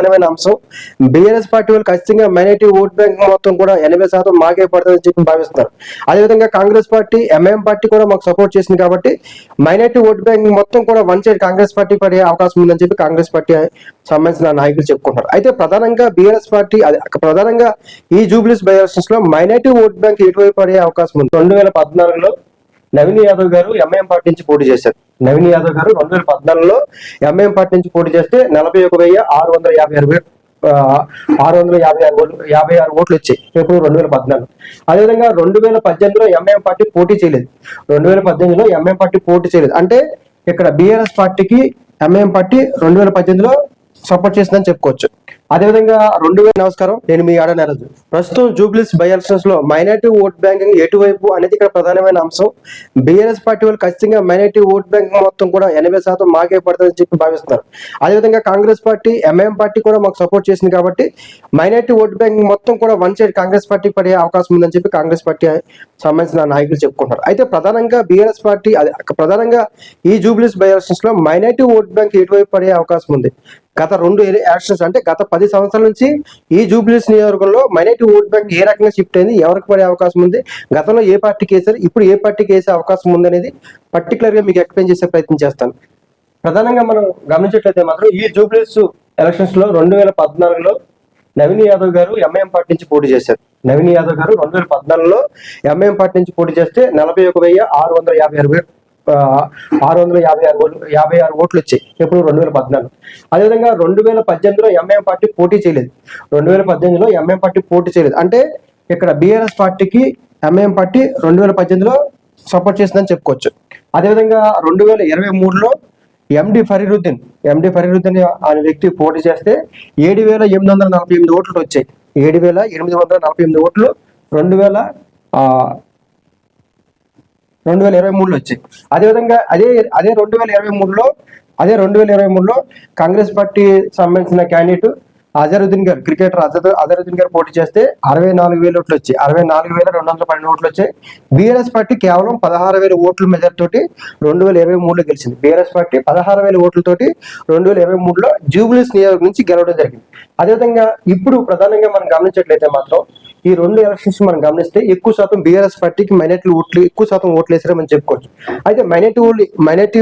ప్రధానమైన అంశం. BRS party వాళ్ళు ఖచ్చితంగా మైనారిటీ ఓట్ బ్యాంక్ మొత్తం కూడా 80% మాకే పడుతుందని చెప్పి భావిస్తున్నారు. అదేవిధంగా కాంగ్రెస్ పార్టీ, ఎంఐఎం పార్టీ కూడా మాకు సపోర్ట్ చేసింది కాబట్టి మైనారిటీ ఓట్ బ్యాంక్ మొత్తం కూడా వన్ సైడ్ కాంగ్రెస్ పార్టీ పడే అవకాశం ఉందని చెప్పి కాంగ్రెస్ పార్టీ సంబంధించిన నాయకులు చెప్పుకుంటారు. అయితే ప్రధానంగా బీఆర్ఎస్ పార్టీ ప్రధానంగా ఈ జూబ్లీస్ బై ఎలక్షన్స్ లో మైనారిటీ ఓట్ బ్యాంక్ ఎటువైపు పడే అవకాశం ఉంది. 2014లో నవీన్ యాదవ్ గారు ఎంఐఎం పార్టీ నుంచి పోటీ చేశారు. నవీన్ యాదవ్ గారు 2014లో ఎంఐఎం పార్టీ నుంచి పోటీ చేస్తే 41,656 ఓట్లు వచ్చాయి ఎప్పుడు 2014. అదేవిధంగా 2018లో ఎంఐఎం పార్టీ పోటీ చేయలేదు. 2018లో ఎంఐఎం పార్టీ పోటీ చేయలేదు అంటే ఇక్కడ బీఆర్ఎస్ పార్టీకి ఎంఐఎం పార్టీ 2018లో సపోర్ట్ చేసిందని చెప్పుకోవచ్చు. అదేవిధంగా నమస్కారం, నేను మీ ఆడ నరజు. ప్రస్తుతం జూబ్లీస్ బై ఎలక్షన్స్ లో మైనారిటీ ఓట్ బ్యాంకింగ్ ఎటువైపు అనేది ఇక్కడ ప్రధానమైన అంశం. బీఆర్ఎస్ పార్టీ వాళ్ళు ఖచ్చితంగా మైనారిటీ ఓట్ బ్యాంక్ మొత్తం కూడా 80% మాకే పడుతుందని చెప్పి భావిస్తున్నారు. అదేవిధంగా కాంగ్రెస్ పార్టీ, ఎంఐఎం పార్టీ కూడా మాకు సపోర్ట్ చేసింది కాబట్టి మైనారిటీ ఓట్ బ్యాంక్ మొత్తం కూడా వన్ సైడ్ కాంగ్రెస్ పార్టీ పడే అవకాశం ఉందని చెప్పి కాంగ్రెస్ పార్టీ సంబంధించిన నాయకులు చెప్పుకుంటారు. అయితే ప్రధానంగా బీఆర్ఎస్ పార్టీ ప్రధానంగా ఈ జూబ్లీస్ బై ఎలక్షన్స్ లో మైనారిటీ ఓట్ బ్యాంక్ ఎటువైపు పడే అవకాశం ఉంది. గత 2 ఎలక్షన్స్ అంటే గత 10 సంవత్సరాల నుంచి ఈ జూబ్లీస్ నియోజకవర్గంలో మైనారిటీ ఓట్ బ్యాంక్ ఏ రకంగా షిఫ్ట్ అయింది, ఎవరికి పడే అవకాశం ఉంది, గతంలో ఏ పార్టీకి వేశారు, ఇప్పుడు ఏ పార్టీకి వేసే అవకాశం ఉంది అనేది పర్టికులర్ గా మీకు ఎక్స్ప్లెయిన్ చేసే ప్రయత్నం చేస్తాను. ప్రధానంగా మనం గమనించట్లయితే మాత్రం ఈ జూబ్లీస్ ఎలక్షన్స్ లో 2014లో నవీన్ యాదవ్ గారు ఎంఐఎం పార్టీ నుంచి పోటీ చేశారు. నవీన్ యాదవ్ గారు 2014లో ఎంఐఎం పార్టీ నుంచి పోటీ చేస్తే 41,656 ఓట్లు వచ్చాయి ఎప్పుడు 2014. అదేవిధంగా 2018లో ఎంఐఎం పార్టీ పోటీ చేయలేదు. 2018లో ఎంఐఎం పార్టీ పోటీ చేయలేదు అంటే ఇక్కడ బీఆర్ఎస్ పార్టీకి ఎంఐఎం పార్టీ 2018లో సపోర్ట్ చేసిందని చెప్పుకోవచ్చు. అదేవిధంగా 2023లో ఎండి ఫరీరుద్దీన్ అనే వ్యక్తి పోటీ చేస్తే 7,848 ఓట్లు వచ్చాయి. 7,848 ఓట్లు 2023లో వచ్చాయి. అదేవిధంగా అదే 2023లో కాంగ్రెస్ పార్టీ సంబంధించిన క్యాండిడేట్ అజరుద్దీన్ గారు, క్రికెటర్ అజరుద్దీన్ గారు పోటీ చేస్తే 64,000 ఓట్లు వచ్చాయి. 64,212 ఓట్లు వచ్చాయి. బీఆర్ఎస్ పార్టీ కేవలం 16,000 ఓట్ల మెజార్ తోటి 2023లో గెలిచింది. బీఆర్ఎస్ పార్టీ 16,000 ఓట్లతోటి 2023లో జూబ్లీస్ నియోజకవర్గం నుంచి గెలవడం జరిగింది. అదేవిధంగా ఇప్పుడు ప్రధానంగా మనం గమనించట్లయితే మాత్రం ఈ 2 ఎలక్షన్స్ మనం గమనిస్తే ఎక్కువ శాతం బీఆర్ఎస్ పార్టీకి ఎక్కువ శాతం ఓట్లు వేసారని చెప్పుకోవచ్చు. అయితే మైనారిటీ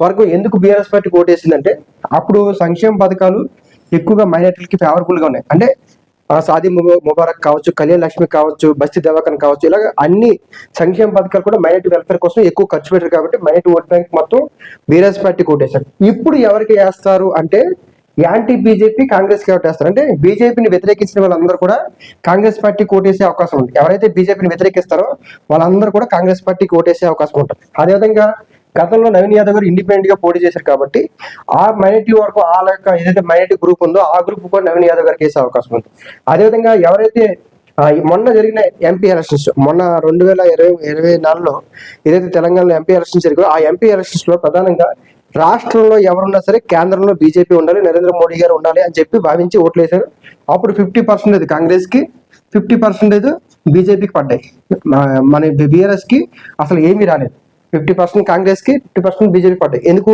వర్గం ఎందుకు బీఆర్ఎస్ పార్టీకి ఓటేసిందంటే అప్పుడు సంక్షేమ పథకాలు ఎక్కువగా మైనారిటీలకి ఫేవరబుల్ గా ఉన్నాయి. అంటే సాది ముబారక్ కావచ్చు, కళ్యాణ్ లక్ష్మి కావచ్చు, బస్తీ దవాఖాన కావచ్చు, ఇలాగ అన్ని సంక్షేమ పథకాలు కూడా మైనారిటీ వెల్ఫేర్ కోసం ఎక్కువ ఖర్చు పెట్టారు కాబట్టి మైనారిటీ ఓట్ బ్యాంక్ మొత్తం బీఆర్ఎస్ పార్టీకి ఓటేశారు. ఇప్పుడు ఎవరికి వేస్తారు అంటే యాంటీ బీజేపీ కాంగ్రెస్ కి ఓటేస్తారు. అంటే బీజేపీని వ్యతిరేకించిన వాళ్ళందరూ కూడా కాంగ్రెస్ పార్టీకి ఓటేసే అవకాశం ఉంది. ఎవరైతే బీజేపీని వ్యతిరేకిస్తారో వాళ్ళందరూ కూడా కాంగ్రెస్ పార్టీకి ఓటేసే అవకాశం ఉంటుంది. అదేవిధంగా గతంలో నవీన్ యాదవ్ గారు ఇండిపెండెంట్ గా పోటీ చేశారు కాబట్టి ఆ మైనారిటీ వరకు ఏదైతే మైనారిటీ గ్రూప్ ఉందో ఆ గ్రూప్ కూడా నవీన్ యాదవ్ గారికి వేసే అవకాశం ఉంది. అదేవిధంగా ఎవరైతే మొన్న జరిగిన ఎంపీ ఎలక్షన్స్, మొన్న 2024లో ఏదైతే తెలంగాణలో ఎంపీ ఎలక్షన్స్ జరిగాయో ఆ ఎంపీ ఎలక్షన్స్ లో ప్రధానంగా రాష్ట్రంలో ఎవరున్నా సరే కేంద్రంలో బీజేపీ ఉండాలి, నరేంద్ర మోడీ గారు ఉండాలి అని చెప్పి భావించి ఓట్లు వేశారు. అప్పుడు 50% కాంగ్రెస్ కి, 50% బీజేపీకి పడ్డాయి. మన బీఆర్ఎస్ కి అసలు ఏమీ రాలేదు. 50% కాంగ్రెస్ కి, 50% బీజేపీ పడ్డాయి. ఎందుకు?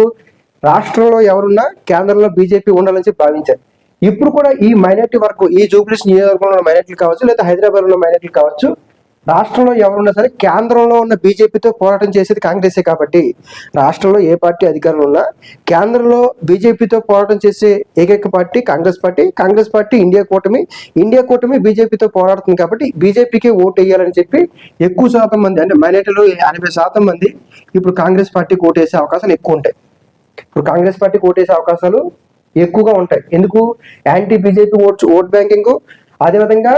రాష్ట్రంలో ఎవరున్నా కేంద్రంలో బీజేపీ ఉండాలని చెప్పి భావించారు. ఇప్పుడు కూడా ఈ మైనారిటీ వరకు ఈ జూబ్లీస్ నియోజకవర్గంలో మైనారిటీలు కావచ్చు, లేదా హైదరాబాద్ లో మైనారిటీలు కావచ్చు, రాష్ట్రంలో ఎవరున్నా సరే కేంద్రంలో ఉన్న బీజేపీతో పోరాటం చేసేది కాంగ్రెసే కాబట్టి రాష్ట్రంలో ఏ పార్టీ అధికారంలో ఉన్నా కేంద్రంలో బీజేపీతో పోరాటం చేసే ఏకైక party Congress party. Congress party India కూటమి బీజేపీతో పోరాడుతుంది కాబట్టి బీజేపీకి ఓటు వేయాలని చెప్పి ఎక్కువ శాతం మంది, అంటే మైనారిటీలో 80% మంది ఇప్పుడు కాంగ్రెస్ పార్టీకి ఓటు వేసే అవకాశాలు ఎక్కువ ఉంటాయి. ఇప్పుడు కాంగ్రెస్ పార్టీకి ఓటు వేసే అవకాశాలు ఎక్కువగా ఉంటాయి. ఎందుకు? Anti BJP vote banking. అదేవిధంగా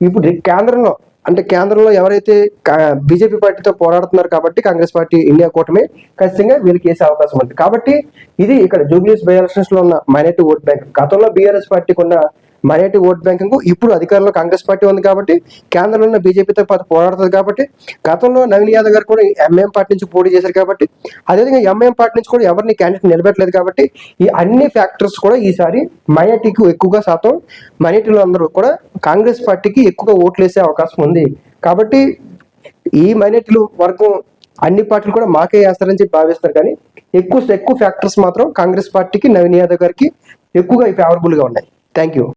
ఇప్పుడు కేంద్రంలో ఎవరైతే బీజేపీ పార్టీతో పోరాడుతున్నారు కాబట్టి కాంగ్రెస్ పార్టీ ఇండియా కూటమి ఖచ్చితంగా వీళ్ళకి వేసే అవకాశం ఉంది. కాబట్టి ఇది ఇక్కడ జూబ్లీస్ బై ఎలక్షన్స్ లో ఉన్న మైనారిటీ ఓట్ బ్యాంక్. గతంలో బీఆర్ఎస్ పార్టీకి ఉన్న మైనారిటీ ఓట్ బ్యాంకింగ్ ఇప్పుడు అధికారంలో కాంగ్రెస్ పార్టీ ఉంది కాబట్టి కేంద్రంలో ఉన్న బీజేపీతో పాటు పోరాడుతుంది కాబట్టి గతంలో నవీన్ యాదవ్ గారు కూడా ఎంఐఎం పార్టీ నుంచి పోటీ చేశారు కాబట్టి అదేవిధంగా ఎంఐఎం పార్టీ నుంచి కూడా ఎవరిని క్యాండిడేట్ నిలబెట్టలేదు కాబట్టి ఈ అన్ని ఫ్యాక్టర్స్ కూడా ఈసారి మైనారిటీకి ఎక్కువగా శాతం మైనారిటీలు అందరూ కూడా కాంగ్రెస్ పార్టీకి ఎక్కువగా ఓట్లు వేసే అవకాశం ఉంది. కాబట్టి ఈ మైనారిటీలు వర్గం అన్ని పార్టీలు కూడా మాకే వేస్తారని చెప్పి భావిస్తారు. కానీ ఎక్కువ ఫ్యాక్టర్స్ మాత్రం కాంగ్రెస్ పార్టీకి, నవీన్ యాదవ్ గారికి ఎక్కువగా ఫేవరబుల్ గా ఉన్నాయి. Thank you.